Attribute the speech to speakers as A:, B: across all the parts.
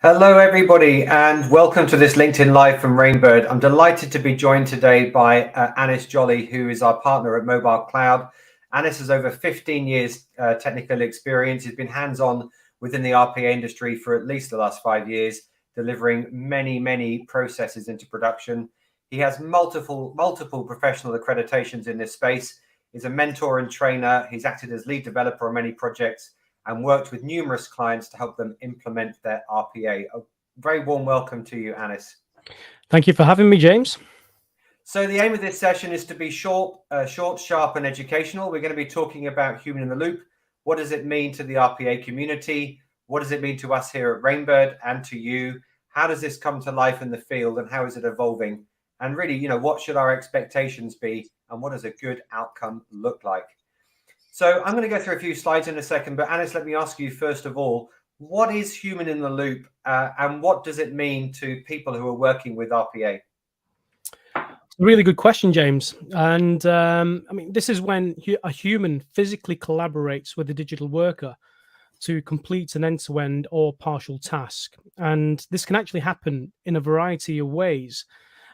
A: Hello, everybody, and welcome to this LinkedIn Live from Rainbird. I'm delighted to be joined today by Anis Jolly, who is our partner at Mobile Cloud. Anis has over 15 years technical experience. He's been hands-on within the RPA industry for at least the last 5 years, delivering many processes into production. He has multiple professional accreditations in this space. He's a mentor and trainer. He's acted as lead developer on many projects and worked with numerous clients to help them implement their RPA. A very warm welcome to you, Anis.
B: Thank you for having me, James.
A: So the aim of this session is to be short, sharp, and educational. We're going to be talking about human in the loop. What does it mean to the RPA community? What does it mean to us here at Rainbird and to you? How does this come to life in the field, and how is it evolving? And really, what should our expectations be, and what does a good outcome look like? So I'm going to go through a few slides in a second, but Anis, let me ask you first of all, what is human in the loop and what does it mean to people who are working with RPA?
B: Really good question, James. And this is when a human physically collaborates with a digital worker to complete an end-to-end or partial task. And this can actually happen in a variety of ways.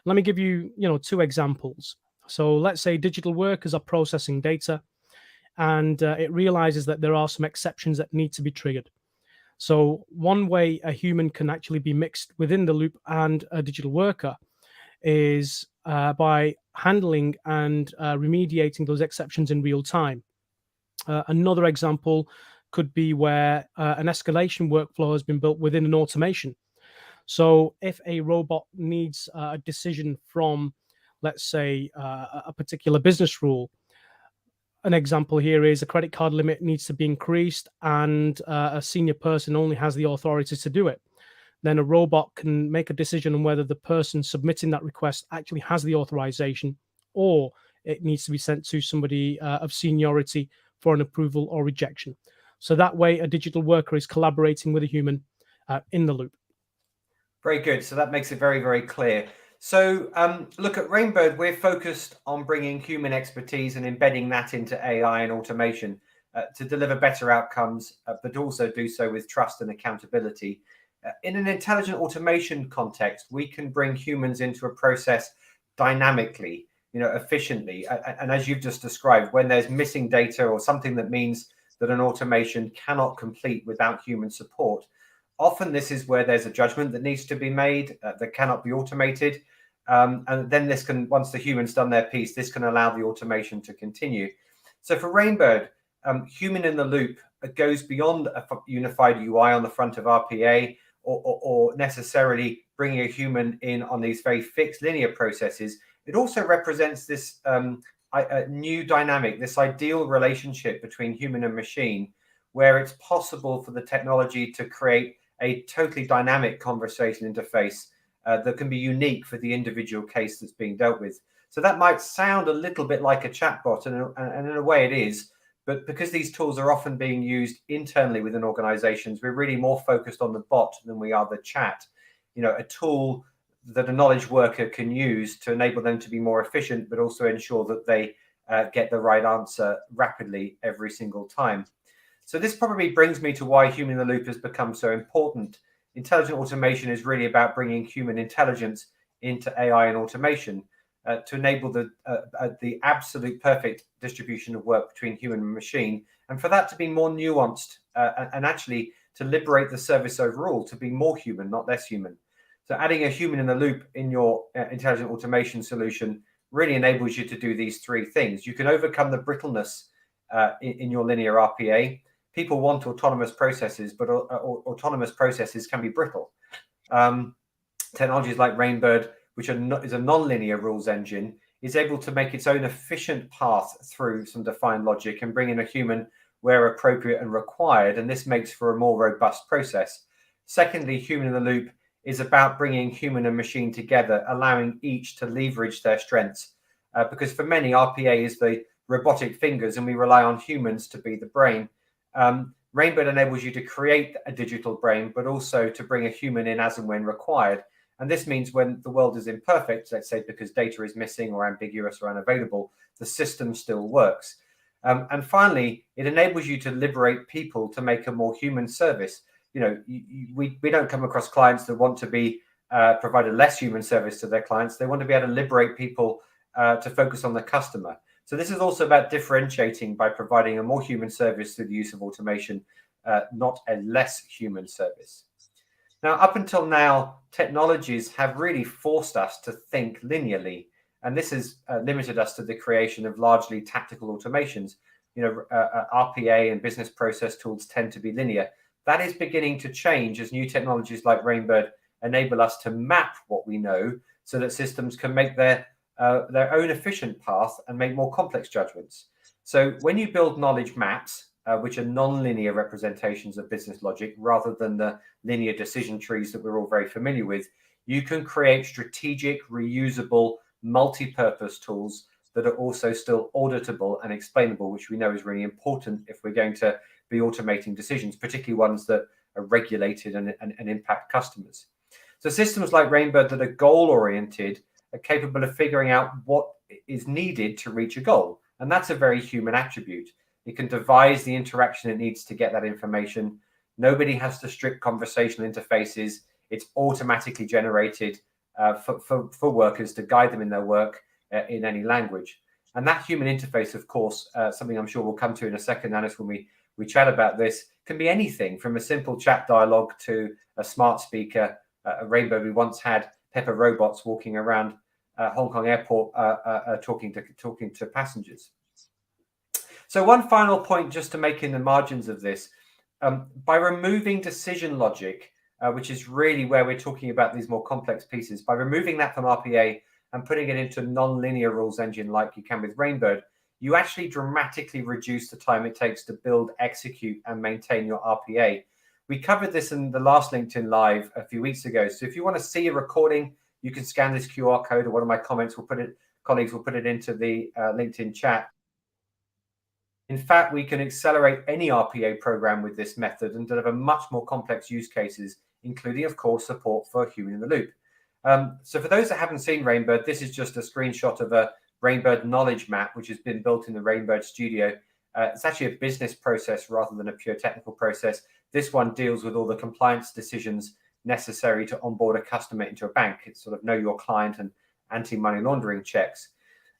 B: Let me give you, two examples. So let's say digital workers are processing data, and it realizes that there are some exceptions that need to be triggered. So one way a human can actually be mixed within the loop and a digital worker is by handling and remediating those exceptions in real time. Another example could be where an escalation workflow has been built within an automation. So if a robot needs a decision from, let's say, a particular business rule, an example here is a credit card limit needs to be increased and a senior person only has the authority to do it. Then a robot can make a decision on whether the person submitting that request actually has the authorization, or it needs to be sent to somebody of seniority for an approval or rejection. So that way, a digital worker is collaborating with a human in the loop.
A: Very good. So that makes it very clear. So look, at Rainbird, we're focused on bringing human expertise and embedding that into AI and automation to deliver better outcomes, but also do so with trust and accountability. In an intelligent automation context, we can bring humans into a process dynamically, efficiently. And as you've just described, when there's missing data or something that means that an automation cannot complete without human support, often this is where there's a judgment that needs to be made that cannot be automated. And then this can, once the human's done their piece, this can allow the automation to continue. So for Rainbird, human in the loop goes beyond a unified UI on the front of RPA or necessarily bringing a human in on these very fixed linear processes. It also represents this new dynamic, this ideal relationship between human and machine, where it's possible for the technology to create a totally dynamic conversation interface that can be unique for the individual case that's being dealt with. So that might sound a little bit like a chatbot, and in a way it is, but because these tools are often being used internally within organizations, we're really more focused on the bot than we are the chat. A tool that a knowledge worker can use to enable them to be more efficient, but also ensure that they get the right answer rapidly every single time. So this probably brings me to why human in the loop has become so important. Intelligent automation is really about bringing human intelligence into AI and automation to enable the absolute perfect distribution of work between human and machine, and for that to be more nuanced and actually to liberate the service overall to be more human, not less human. So adding a human in the loop in your intelligent automation solution really enables you to do these three things. You can overcome the brittleness in your linear RPA. People want autonomous processes, but autonomous processes can be brittle. Technologies like Rainbird, which is a non-linear rules engine, is able to make its own efficient path through some defined logic and bring in a human where appropriate and required, and this makes for a more robust process. Secondly, human in the loop is about bringing human and machine together, allowing each to leverage their strengths, because for many, RPA is the robotic fingers and we rely on humans to be the brain. Rainbird enables you to create a digital brain, but also to bring a human in as and when required. And this means when the world is imperfect, let's say because data is missing or ambiguous or unavailable, the system still works. And finally, it enables you to liberate people to make a more human service. we don't come across clients that want to be provide a less human service to their clients. They want to be able to liberate people to focus on the customer. So this is also about differentiating by providing a more human service through the use of automation, not a less human service. Now, up until now, technologies have really forced us to think linearly, and this has limited us to the creation of largely tactical automations. RPA and business process tools tend to be linear. That is beginning to change as new technologies like Rainbird enable us to map what we know so that systems can make their own efficient path and make more complex judgments. So when you build knowledge maps, which are non-linear representations of business logic rather than the linear decision trees that we're all very familiar with, you can create strategic, reusable, multi-purpose tools that are also still auditable and explainable, which we know is really important if we're going to be automating decisions, particularly ones that are regulated and impact customers. So systems like Rainbird that are goal-oriented are capable of figuring out what is needed to reach a goal. And that's a very human attribute. It can devise the interaction it needs to get that information. Nobody has to strict conversational interfaces. It's automatically generated for workers to guide them in their work in any language. And that human interface, of course, something I'm sure we'll come to in a second, Anis, when we chat about this, can be anything from a simple chat dialogue to a smart speaker. At Rainbow, we once had Pepper robots walking around Hong Kong airport talking to passengers. So one final point just to make in the margins of this, by removing decision logic, which is really where we're talking about these more complex pieces, by removing that from RPA and putting it into non-linear rules engine like you can with Rainbird, you actually dramatically reduce the time it takes to build, execute, and maintain your RPA. We covered this in the last LinkedIn Live a few weeks ago. So if you want to see a recording, you can scan this QR code, or one of my colleagues will put it into the LinkedIn chat. In fact, we can accelerate any RPA program with this method and deliver much more complex use cases, including, of course, support for human in the loop. So for those that haven't seen Rainbird, this is just a screenshot of a Rainbird knowledge map, which has been built in the Rainbird studio. It's actually a business process rather than a pure technical process. This one deals with all the compliance decisions necessary to onboard a customer into a bank. It's sort of know your client and anti-money laundering checks.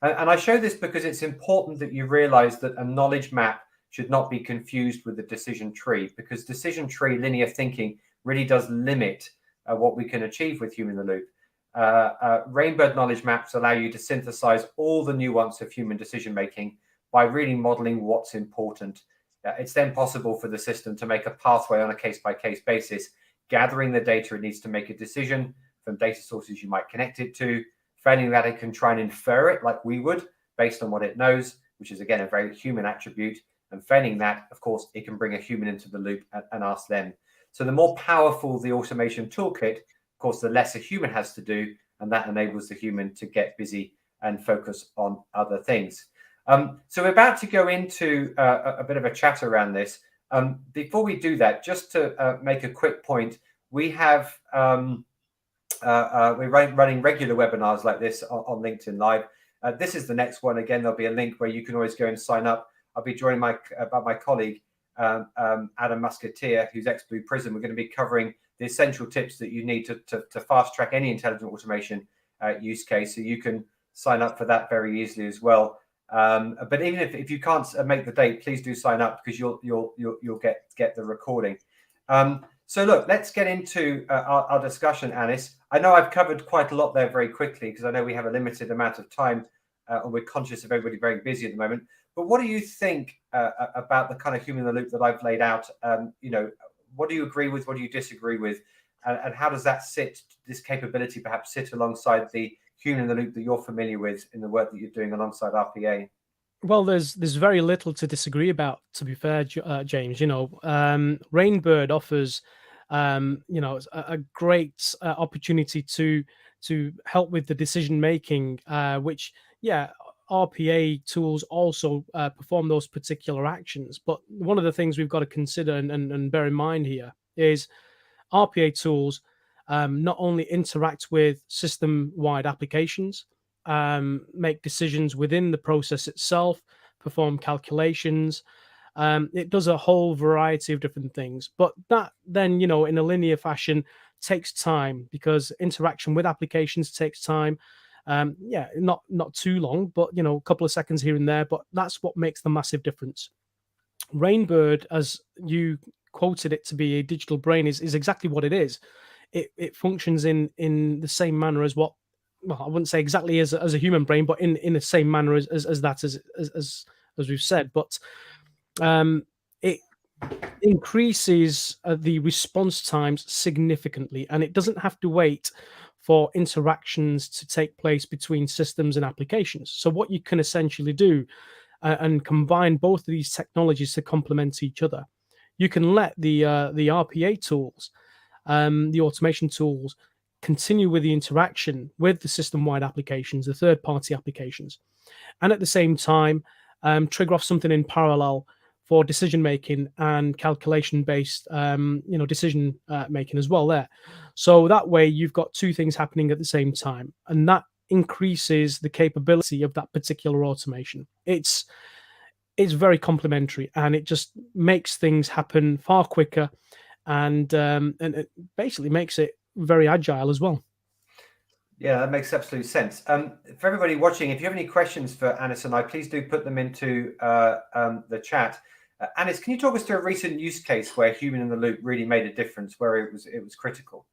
A: And I show this because it's important that you realize that a knowledge map should not be confused with a decision tree, because decision tree linear thinking really does limit what we can achieve with human in the loop. Rainbird knowledge maps allow you to synthesize all the nuance of human decision making by really modeling what's important. It's then possible for the system to make a pathway on a case-by-case basis, gathering the data it needs to make a decision from data sources you might connect it to. Failing that, it can try and infer it like we would based on what it knows, which is, again, a very human attribute. And failing that, of course, it can bring a human into the loop and ask them. So the more powerful the automation toolkit, of course, the less a human has to do, and that enables the human to get busy and focus on other things. So we're about to go into a bit of a chat around this. Before we do that, just to make a quick point, we have we're running regular webinars like this on LinkedIn Live. This is the next one. Again, there'll be a link where you can always go and sign up. I'll be joined by my colleague, Adam Musketeer, who's ex-BluePrism. We're going to be covering the essential tips that you need to fast track any intelligent automation use case. So you can sign up for that very easily as well. But even if you can't make the date, please do sign up, because you'll get the recording. So look, let's get into our discussion, Anis. I know I've covered quite a lot there very quickly, because I know we have a limited amount of time and we're conscious of everybody very busy at the moment. But what do you think about the kind of human in the loop that I've laid out? What do you agree with? What do you disagree with? And how does that this capability perhaps sit alongside the human in the loop that you're familiar with in the work that you're doing alongside RPA?
B: Well, there's very little to disagree about, to be fair, James. Rainbird offers, a great opportunity to help with the decision making, which, RPA tools also perform those particular actions. But one of the things we've got to consider and bear in mind here is RPA tools not only interact with system-wide applications, make decisions within the process itself, perform calculations, It does a whole variety of different things, but that then, in a linear fashion takes time, because interaction with applications takes time. Not too long, but a couple of seconds here and there, but that's what makes the massive difference. Rainbird, as you quoted it to be a digital brain, is exactly what it is. It functions in the same manner as what, well, I wouldn't say exactly as a human brain, but in the same manner as that, as we've said. But it increases the response times significantly, and it doesn't have to wait for interactions to take place between systems and applications. So what you can essentially do, and combine both of these technologies to complement each other, you can let the RPA tools, the automation tools, continue with the interaction with the system-wide applications, the third-party applications, and at the same time trigger off something in parallel for decision making and calculation based decision making as well there. So that way you've got two things happening at the same time, and that increases the capability of that particular automation. It's very complementary, and it just makes things happen far quicker, and it basically makes it very agile as well.
A: Yeah, that makes absolute sense. For everybody watching, if you have any questions for Anis and I, please do put them into the chat. Anis, can you talk us through a recent use case where human in the loop really made a difference, where it was critical?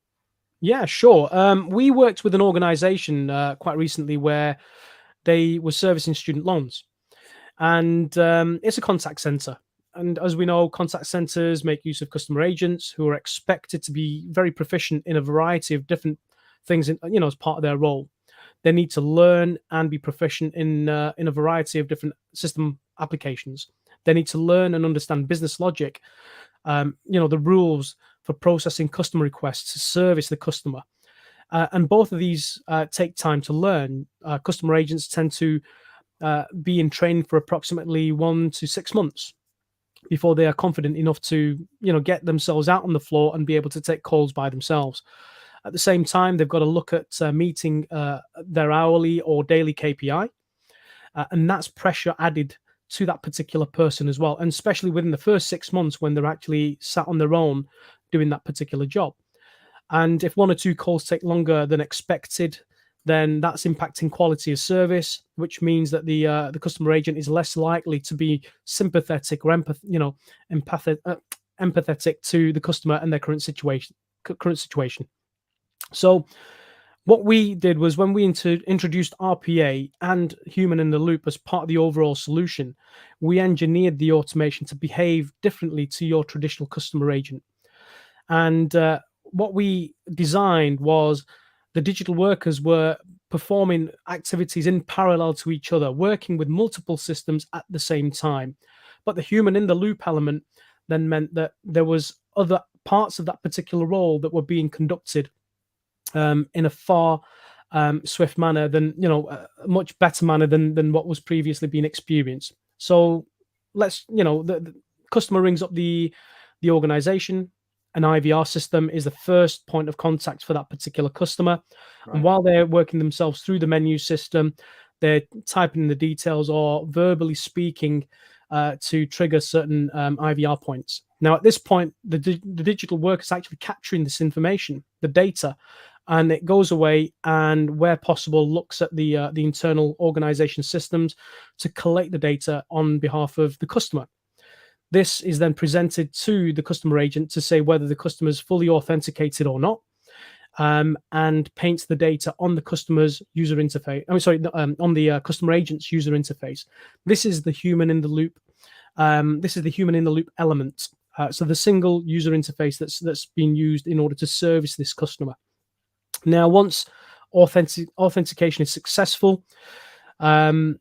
B: Yeah, sure. We worked with an organization quite recently where they were servicing student loans, and it's a contact center. And as we know, contact centers make use of customer agents who are expected to be very proficient in a variety of different things, as part of their role. They need to learn and be proficient in a variety of different system applications. They need to learn and understand business logic, the rules for processing customer requests to service the customer. And both of these take time to learn. Customer agents tend to be in training for approximately 1 to 6 months before they are confident enough to, get themselves out on the floor and be able to take calls by themselves. At the same time, they've got to look at meeting their hourly or daily KPI, and that's pressure added to that particular person as well, and especially within the first 6 months when they're actually sat on their own doing that particular job. And if 1 or 2 calls take longer than expected, then that's impacting quality of service, which means that the customer agent is less likely to be sympathetic or empathetic to the customer and their current situation. So what we did was, when we introduced RPA and human in the loop as part of the overall solution, we engineered the automation to behave differently to your traditional customer agent. And what we designed was the digital workers were performing activities in parallel to each other, working with multiple systems at the same time. But the human in the loop element then meant that there was other parts of that particular role that were being conducted in a far swift manner than, a much better manner than what was previously being experienced. So the customer rings up the organization. An IVR system is the first point of contact for that particular customer. Right. And while they're working themselves through the menu system, they're typing in the details or verbally speaking to trigger certain IVR points. Now, at this point, the digital worker is actually capturing this information, the data, and it goes away and, where possible, looks at the internal organization systems to collect the data on behalf of the customer. This is then presented to the customer agent to say whether the customer is fully authenticated or not, and paints the data on the customer's user interface. On the customer agent's user interface. This is the human in the loop. This is the human in the loop element. So the single user interface that's being used in order to service this customer. Now, once authentication is successful, the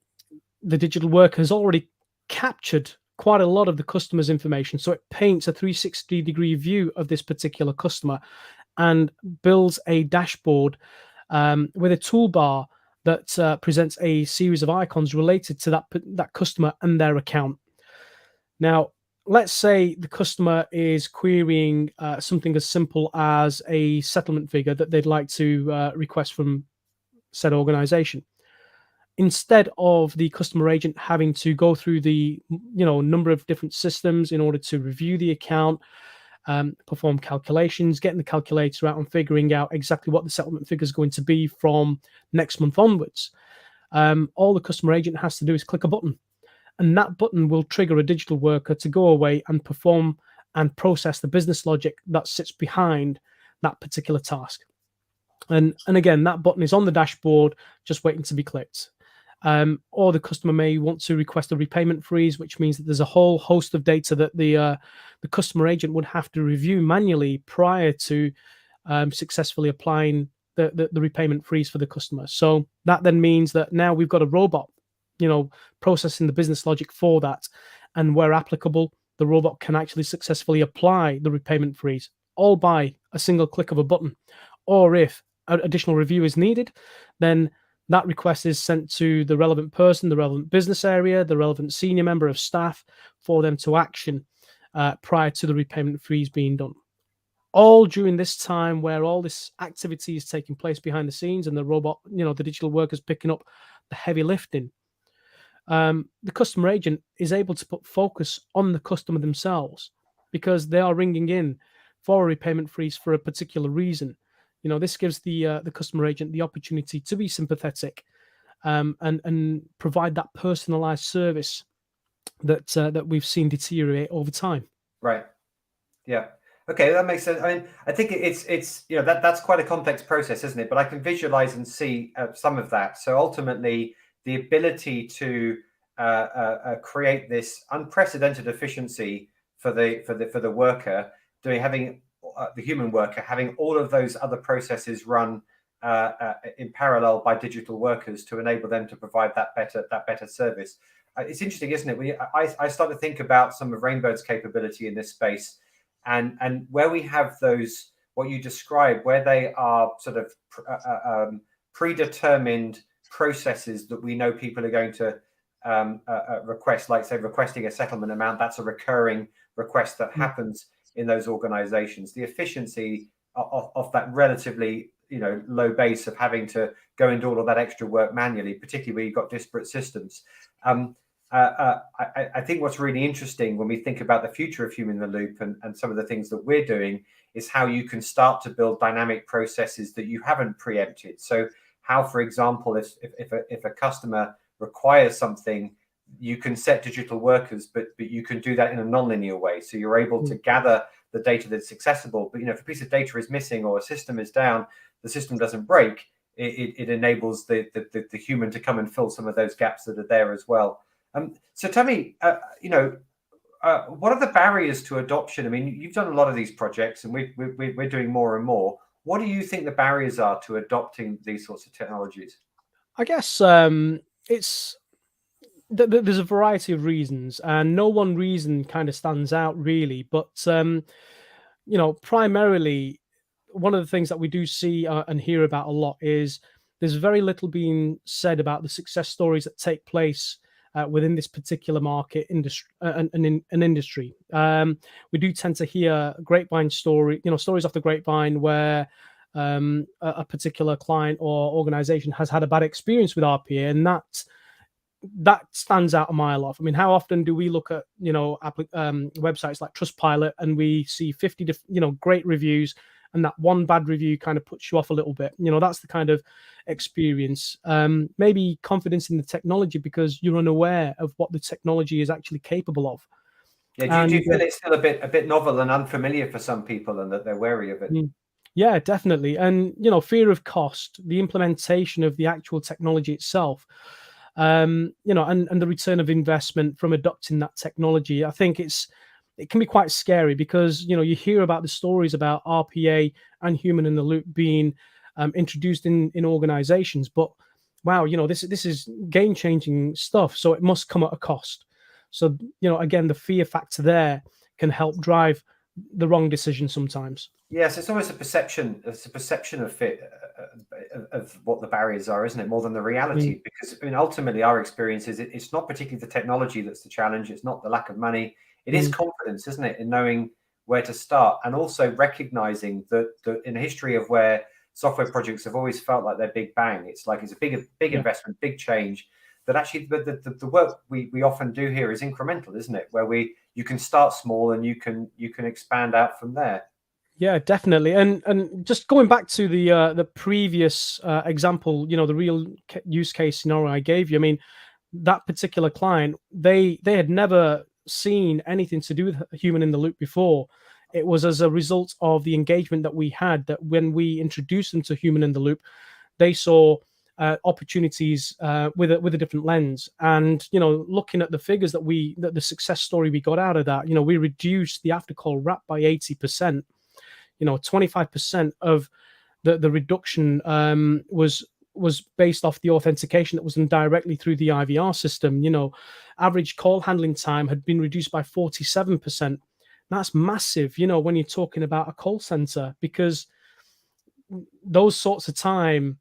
B: digital worker has already captured quite a lot of the customer's information. So it paints a 360-degree view of this particular customer and builds a dashboard with a toolbar that presents a series of icons related to that customer and their account. Now, let's say the customer is querying something as simple as a settlement figure that they'd like to request from said organization. instead of the customer agent having to go through the number of different systems in order to review the account, perform calculations, getting the calculator out and figuring out exactly what the settlement figure is going to be from next month onwards, all the customer agent has to do is click a button, and that button will trigger a digital worker to go away and perform and process the business logic that sits behind that particular task. And again, that button is on the dashboard just waiting to be clicked. Or the customer may want to request a repayment freeze, which means that there's a whole host of data that the customer agent would have to review manually prior to successfully applying the repayment freeze for the customer. So that then means that now we've got a robot, processing the business logic for that, and where applicable, the robot can actually successfully apply the repayment freeze, all by a single click of a button. Or if additional review is needed, then that request is sent to the relevant person, the relevant business area, the relevant senior member of staff for them to action prior to the repayment freeze being done. All during this time where all this activity is taking place behind the scenes and the robot, the digital workers picking up the heavy lifting. The customer agent is able to put focus on the customer themselves because they are ringing in for a repayment freeze for a particular reason. This gives the customer agent the opportunity to be sympathetic and provide that personalized service that we've seen deteriorate over time.
A: Right. Yeah. Okay, that makes sense. I mean, I think it's that's quite a complex process, isn't it? But I can visualize and see some of that. So ultimately, the ability to create this unprecedented efficiency for the worker, having the human worker having all of those other processes run in parallel by digital workers to enable them to provide that better service. It's interesting, isn't it? I start to think about some of Rainbird's capability in this space, and where we have those, what you describe, where they are sort of predetermined processes that we know people are going to request, like say requesting a settlement amount. That's a recurring request that happens in those organizations. The efficiency of that relatively low base of having to go and do all of that extra work manually, particularly where you've got disparate systems. I think what's really interesting when we think about the future of Humanintheloop and some of the things that we're doing is how you can start to build dynamic processes that you haven't preempted. So how, for example, if a customer requires something, you can set digital workers, but you can do that in a nonlinear way. So you're able to gather the data that's accessible. But if a piece of data is missing or a system is down, the system doesn't break. It enables the human to come and fill some of those gaps that are there as well. So tell me, what are the barriers to adoption? I mean, you've done a lot of these projects, and we're doing more and more. What do you think the barriers are to adopting these sorts of technologies?
B: I guess there's a variety of reasons, and no one reason kind of stands out really. But primarily, one of the things that we do see and hear about a lot is there's very little being said about the success stories that take place within this particular market industry an industry. We do tend to hear stories off the grapevine where a particular client or organization has had a bad experience with RPA, and that stands out a mile off. I mean, how often do we look at websites like Trustpilot and we see 50 great reviews, and that one bad review kind of puts you off a little bit? That's the kind of experience. Maybe confidence in the technology because you're unaware of what the technology is actually capable of.
A: Yeah, do you feel it's still a bit novel and unfamiliar for some people, and that they're wary of it?
B: Yeah, definitely. And fear of cost, the implementation of the actual technology itself, and the return of investment from adopting that technology. I think it can be quite scary because you hear about the stories about RPA and Humanintheloop being introduced in organizations, but wow, this is game-changing stuff, so it must come at a cost. So again, the fear factor there can help drive the wrong decision sometimes.
A: Yes, it's almost a perception. It's a perception of of what the barriers are, isn't it? More than the reality, because ultimately our experience is it's not particularly the technology that's the challenge. It's not the lack of money. It is confidence, isn't it, in knowing where to start, and also recognizing that in a history of where software projects have always felt like they're big bang. It's like it's a big investment, big change. But actually, the work we often do here is incremental, isn't it? Where you can start small and you can expand out from there.
B: Yeah, definitely. And just going back to the previous example, the real use case scenario I gave you. I mean, that particular client, they had never seen anything to do with human in the loop before. It was as a result of the engagement that we had that when we introduced them to human in the loop, they saw opportunities with a different lens. And looking at the figures that the success story we got out of that, we reduced the after call wrap by 80%. 25% of the reduction was based off the authentication that was done directly through the IVR system. Average call handling time had been reduced by 47%. That's massive, when you're talking about a call center, because those sorts of times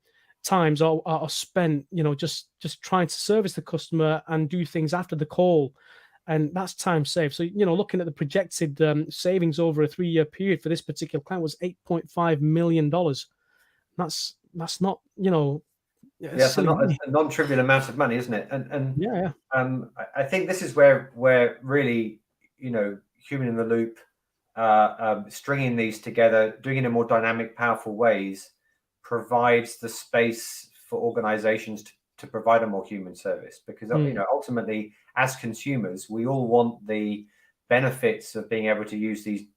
B: are spent, just trying to service the customer and do things after the call. And that's time saved. So, looking at the projected savings over a 3-year period for this particular client was $8.5 million. That's not,
A: it's not a non-trivial amount of money, isn't it? And
B: yeah.
A: I think this is where really, human in the loop, stringing these together, doing it in more dynamic, powerful ways, provides the space for organizations to provide a more human service. Because ultimately, as consumers, we all want the benefits of being able to use these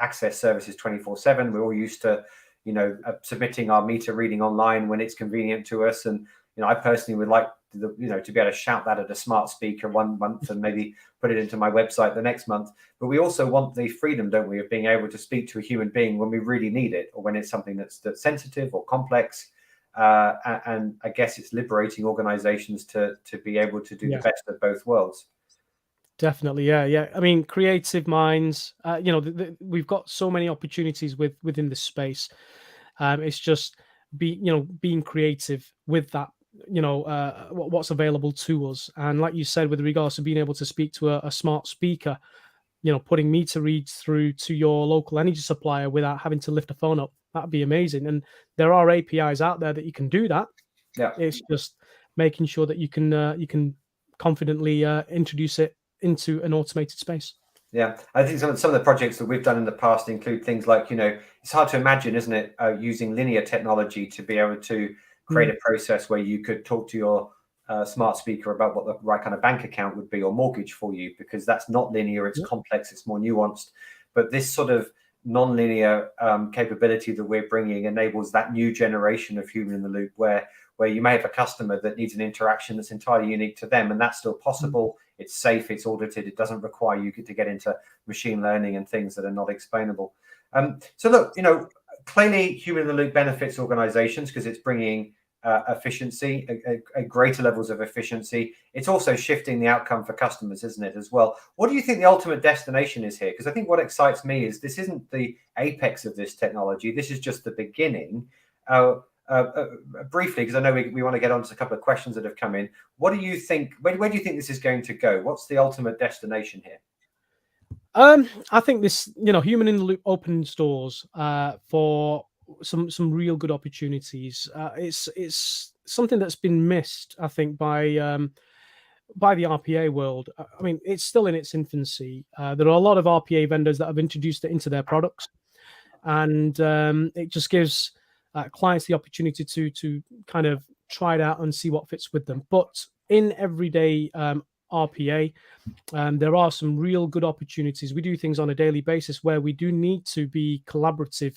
A: access services 24/7. We're all used to submitting our meter reading online when it's convenient to us, and I personally would like to be able to shout that at a smart speaker one month and maybe put it into my website the next month. But we also want the freedom, don't we, of being able to speak to a human being when we really need it, or when it's something that's sensitive or complex. And I guess it's liberating organizations to be able to do the best of both worlds.
B: Definitely, yeah. I mean, creative minds. We've got so many opportunities within this space. It's just being creative with that. What's available to us. And like you said, with regards to being able to speak to a smart speaker, putting meter reads through to your local energy supplier without having to lift a phone up, that'd be amazing. And there are APIs out there that you can do that.
A: Yeah,
B: it's just making sure that you can confidently introduce it into an automated space.
A: Yeah, I think some of the projects that we've done in the past include things like, it's hard to imagine, isn't it, using linear technology to be able to create a process where you could talk to your smart speaker about what the right kind of bank account would be or mortgage for you, because that's not linear, it's complex, it's more nuanced. But this sort of non-linear capability that we're bringing enables that new generation of human in the loop where you may have a customer that needs an interaction that's entirely unique to them, and that's still possible. It's safe, it's audited, it doesn't require you to get into machine learning and things that are not explainable. So look, clearly human in the loop benefits organizations because it's bringing efficiency, a greater levels of efficiency. It's also shifting the outcome for customers, isn't it, as well? What do you think the ultimate destination is here? Because I think what excites me is this isn't the apex of this technology. This is just the beginning. Briefly, because I know we want to get on to a couple of questions that have come in. What do you think? Where do you think this is going to go? What's the ultimate destination here?
B: I think this, human in the loop opens doors for some real good opportunities. It's something that's been missed, I think, by the RPA world. I mean, it's still in its infancy. There are a lot of RPA vendors that have introduced it into their products, and it just gives clients the opportunity to kind of try it out and see what fits with them. But in everyday RPA, there are some real good opportunities. We do things on a daily basis where we do need to be collaborative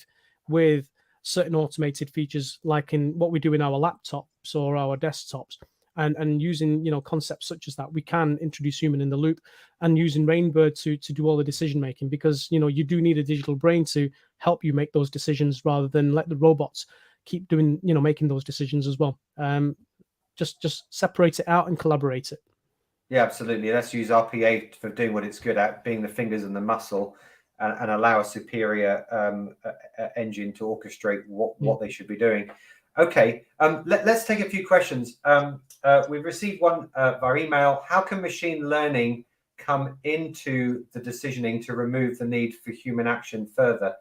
B: with certain automated features, like in what we do in our laptops or our desktops, and using concepts such as that, we can introduce human in the loop, and using Rainbird to do all the decision making, because you do need a digital brain to help you make those decisions rather than let the robots keep doing making those decisions as well. Just separate it out and collaborate it.
A: Yeah, absolutely. Let's use RPA for doing what it's good at, being the fingers and the muscle, and allow a superior engine to orchestrate what they should be doing. Okay, let's take a few questions. We've received one via email. How can machine learning come into the decisioning to remove the need for human action further?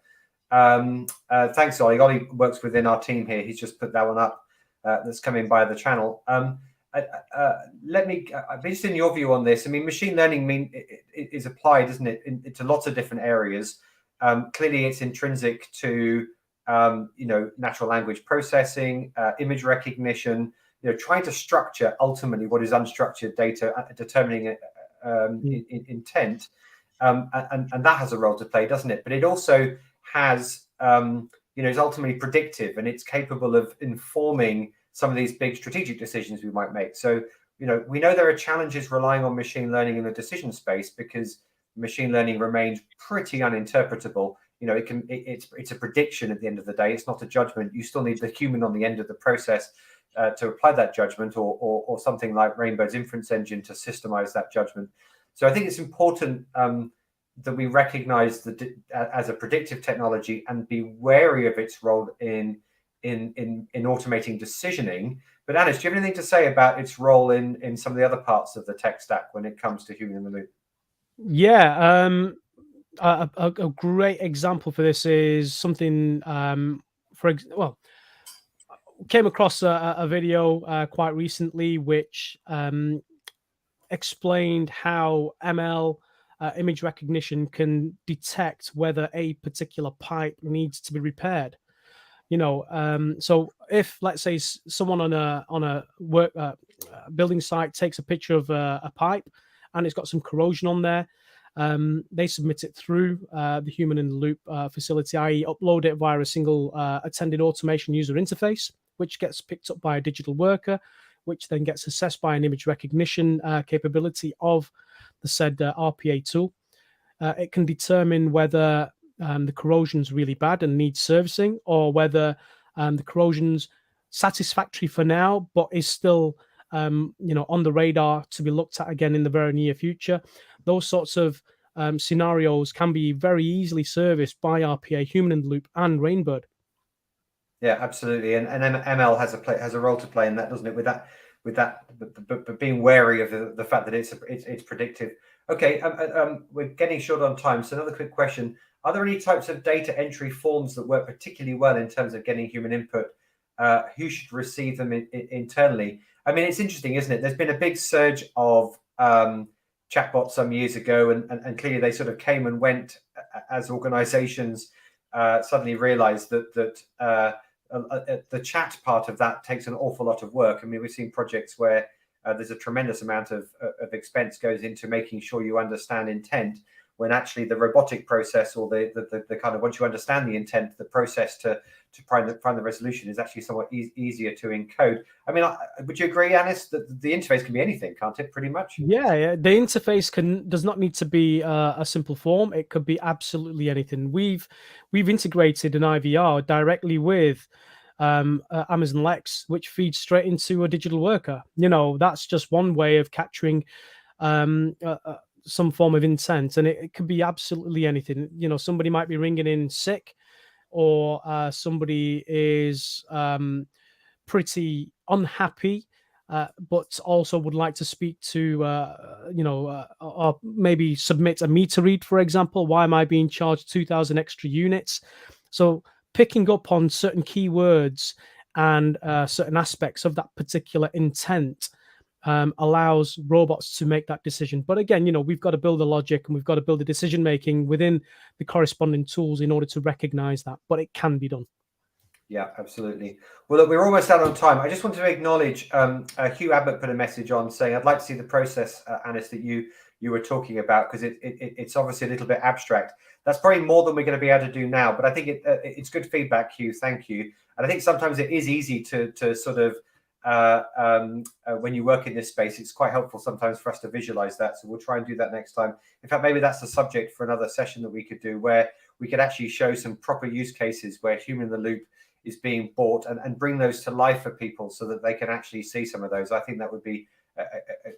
A: Thanks, Ollie. Ollie works within our team here. He's just put that one up. That's coming by the channel. I'd be interested in your view on this. I mean, machine learning is applied, isn't it, into lots of different areas. Clearly, it's intrinsic to natural language processing, image recognition. Trying to structure ultimately what is unstructured data, determining intent, and that has a role to play, doesn't it? But it also has, is ultimately predictive, and it's capable of informing some of these big strategic decisions we might make. So, we know there are challenges relying on machine learning in the decision space because machine learning remains pretty uninterpretable. It's a prediction at the end of the day. It's not a judgment. You still need the human on the end of the process to apply that judgment, or something like Rainbird's inference engine to systemize that judgment. So I think it's important that we recognize as a predictive technology and be wary of its role in automating decisioning. But Anis, do you have anything to say about its role in some of the other parts of the tech stack when it comes to human in the loop?
B: Yeah, a great example for this is something, came across a video quite recently which explained how ML, image recognition, can detect whether a particular pipe needs to be repaired. So if, let's say, someone on a work building site takes a picture of a pipe and it's got some corrosion on there, they submit it through the Humanintheloop facility, i.e. upload it via a single attended automation user interface, which gets picked up by a digital worker, which then gets assessed by an image recognition capability of the said RPA tool. It can determine whether the corrosion's really bad and needs servicing, or whether the corrosion's satisfactory for now, but is still on the radar to be looked at again in the very near future. Those sorts of scenarios can be very easily serviced by RPA, Humanintheloop, and Rainbird.
A: Yeah, absolutely, and ML has a role to play in that, doesn't it? But being wary of the fact that it's predictive. Okay, we're getting short on time, so another quick question: are there any types of data entry forms that work particularly well in terms of getting human input? Who should receive them internally? I mean, it's interesting, isn't it? There's been a big surge of chatbots some years ago, and clearly they sort of came and went as organizations suddenly realized that the chat part of that takes an awful lot of work. I mean, we've seen projects where there's a tremendous amount of expense goes into making sure you understand intent, when actually the robotic process, or the kind of, once you understand the intent, the process to find the resolution is actually somewhat easier to encode. I mean, would you agree, Anis, that the interface can be anything, can't it, pretty much?
B: Yeah. The interface does not need to be a simple form. It could be absolutely anything. We've integrated an IVR directly with Amazon Lex, which feeds straight into a digital worker. That's just one way of capturing some form of intent, and it could be absolutely anything. Somebody might be ringing in sick, or somebody is pretty unhappy, but also would like to speak to, or maybe submit a meter read, for example. Why am I being charged 2,000 extra units? So picking up on certain keywords and certain aspects of that particular intent allows robots to make that decision. But again, we've got to build the logic, and we've got to build the decision making within the corresponding tools in order to recognize that. But it can be done. Yeah,
A: absolutely. Well, look, we're almost out on time. I just wanted to acknowledge Hugh Abbott put a message on saying, I'd like to see the process, Anis, that you were talking about, because it's obviously a little bit abstract. That's probably more than we're going to be able to do now, but I think it's good feedback, Hugh. Thank you. And I think sometimes it is easy to sort of, when you work in this space, it's quite helpful sometimes for us to visualize that. So we'll try and do that next time. In fact, maybe that's the subject for another session that we could do, where we could actually show some proper use cases where human in the loop is being bought, and bring those to life for people so that they can actually see some of those. I think that would be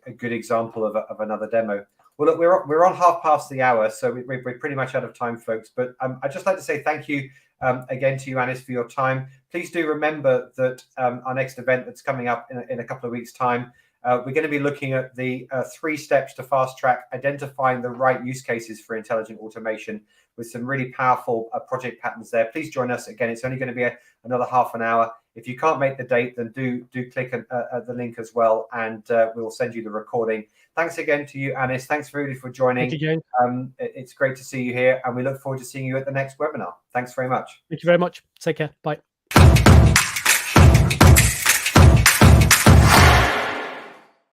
A: a good example of another demo. Well, look, we're on half past the hour, so we're pretty much out of time, folks. But I'd just like to say thank you again to you, Anis, for your time. Please do remember that our next event that's coming up in a couple of weeks' time We're going to be looking at the 3 steps to fast track identifying the right use cases for intelligent automation with some really powerful project patterns there. Please join us. Again, it's only going to be another half an hour. If you can't make the date, then do click the link as well, and we'll send you the recording. Thanks again to you, Anis. Thanks really for joining.
B: Thank you, James.
A: It's great to see you here, and we look forward to seeing you at the next webinar. Thanks very much.
B: Thank you very much. Take care. Bye.